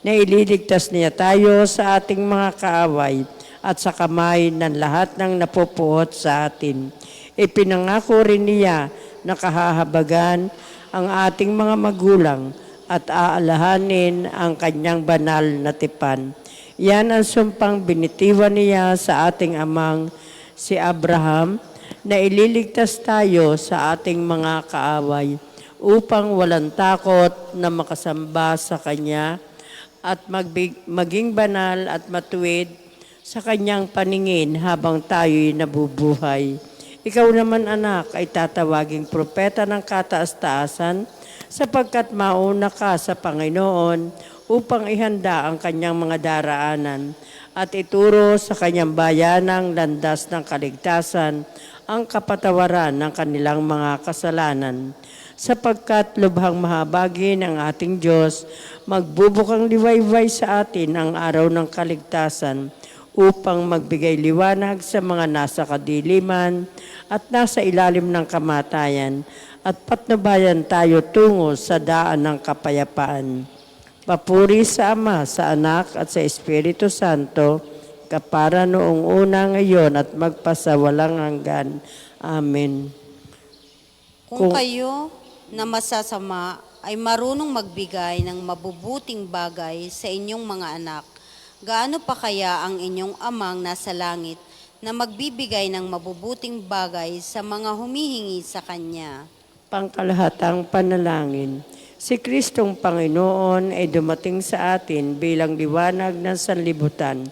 C: na ililigtas niya tayo sa ating mga kaaway at sa kamay ng lahat ng napupuot sa atin. Ipinangako rin niya na kahahabagan ang ating mga magulang at aalahanin ang kanyang banal na tipan. Yan ang sumpang binitiwan niya sa ating amang si Abraham na ililigtas tayo sa ating mga kaaway upang walang takot na makasamba sa Kanya at maging banal at matuwid sa Kanyang paningin habang tayo'y nabubuhay. Ikaw naman, anak, ay tatawaging propeta ng kataas-taasan sapagkat mauna ka sa Panginoon upang ihanda ang Kanyang mga daraanan at ituro sa Kanyang bayanang landas ng kaligtasan ang kapatawaran ng kanilang mga kasalanan. Sapagkat lubhang mahabagi ng ating Diyos, magbubukang liwayway sa atin ang araw ng kaligtasan upang magbigay liwanag sa mga nasa kadiliman at nasa ilalim ng kamatayan at patnubayan tayo tungo sa daan ng kapayapaan. Papuri sa Ama, sa Anak at sa Espiritu Santo, kapara noong una ngayon at magpasawalang hanggan. Amen.
F: Kung kayo na masasama ay marunong magbigay ng mabubuting bagay sa inyong mga anak, gaano pa kaya ang inyong amang nasa langit na magbibigay ng mabubuting bagay sa mga humihingi sa Kanya?
C: Pangkalahatang panalangin. Si Kristong Panginoon ay dumating sa atin bilang liwanag ng sanlibutan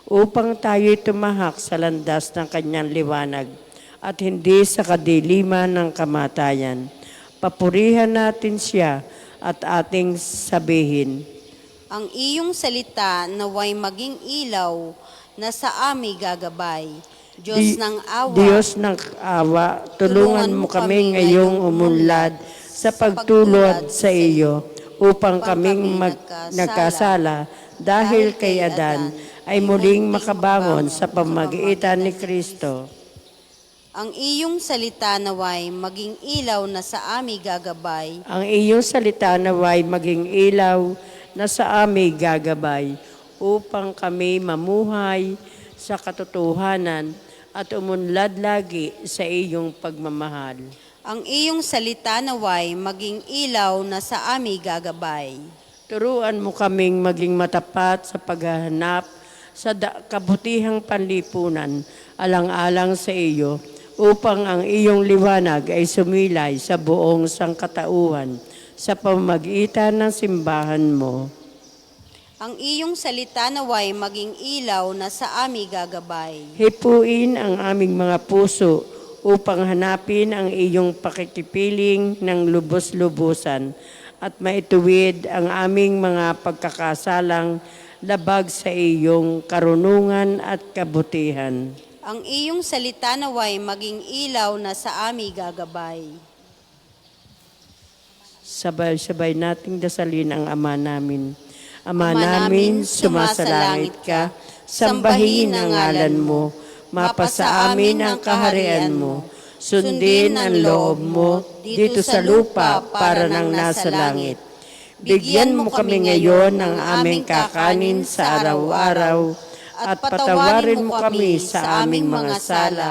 C: upang tayo'y tumahak sa landas ng Kanyang liwanag at hindi sa kadiliman ng kamatayan. Papurihan natin siya at ating sabihin,
F: Ang iyong salita naway maging ilaw na sa amin gagabay. Diyos ng awa,
C: Diyos ng awa, tulungan mo kami ngayong umunlad sa pagtulad sa iyo upang kaming nagkasala dahil kay Adan ay muling makabangon sa pamagitan ni Kristo.
F: ang iyong salita naway maging ilaw na sa amin gagabay.
C: Ang iyong salita naway maging ilaw na sa amin gagabay upang kami mamuhay sa katotohanan at umunlad lagi sa iyong pagmamahal.
F: Ang iyong salita naway maging ilaw na sa amin gagabay.
C: Turuan mo kaming maging matapat sa paghahanap sa kabutihang panlipunan alang-alang sa iyo upang ang iyong liwanag ay sumilay sa buong sangkatauhan sa pamamagitan ng simbahan mo.
F: Ang iyong salita naway maging ilaw na sa amin gagabay.
C: Hipuin ang aming mga puso upang hanapin ang iyong pakikipiling ng lubos-lubusan at maituwid ang aming mga pagkakasalang labag sa iyong karunungan at kabutihan.
F: Ang iyong salita naway maging ilaw na sa amin gagabay.
C: Sabay-sabay nating dasalin ang Ama namin. Ama namin, sumasalangit ka, sambahin ang ngalan mo, mapasa amin ang kaharian mo, sundin ang loob mo dito sa lupa para nang nasa langit. Bigyan mo kami ngayon ng aming kakanin sa araw-araw at patawarin mo kami sa aming mga sala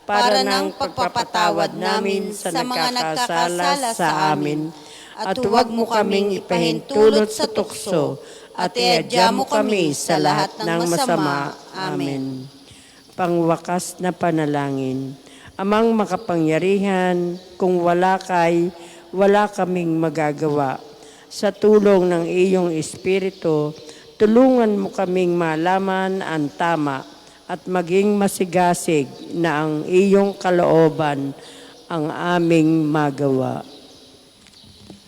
C: para ng pagpapatawad namin sa mga nagkakasala sa amin. At huwag mo kaming ipahintulot sa tukso at iadya mo kami sa lahat ng masama. Amen. Pangwakas na panalangin. Amang makapangyarihan, kung wala kay, wala kaming magagawa. Sa tulong ng iyong Espiritu, tulungan mo kaming malaman ang tama at maging masigasig na ang iyong kalooban ang aming magawa.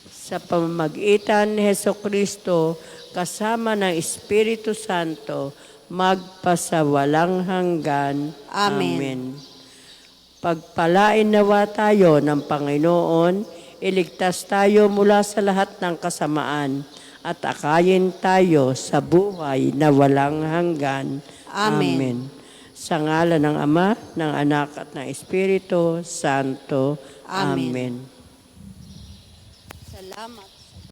C: Sa pamamagitan ni Hesukristo, kasama ng Espiritu Santo, magpasawalang hanggan.
F: Amen.
C: Pagpalain nawa tayo ng Panginoon, iligtas tayo mula sa lahat ng kasamaan at akayin tayo sa buhay na walang hanggan.
F: Amen.
C: Sa ngalan ng Ama, ng Anak at ng Espiritu Santo.
F: Amen.
C: Amen.
F: Salamat.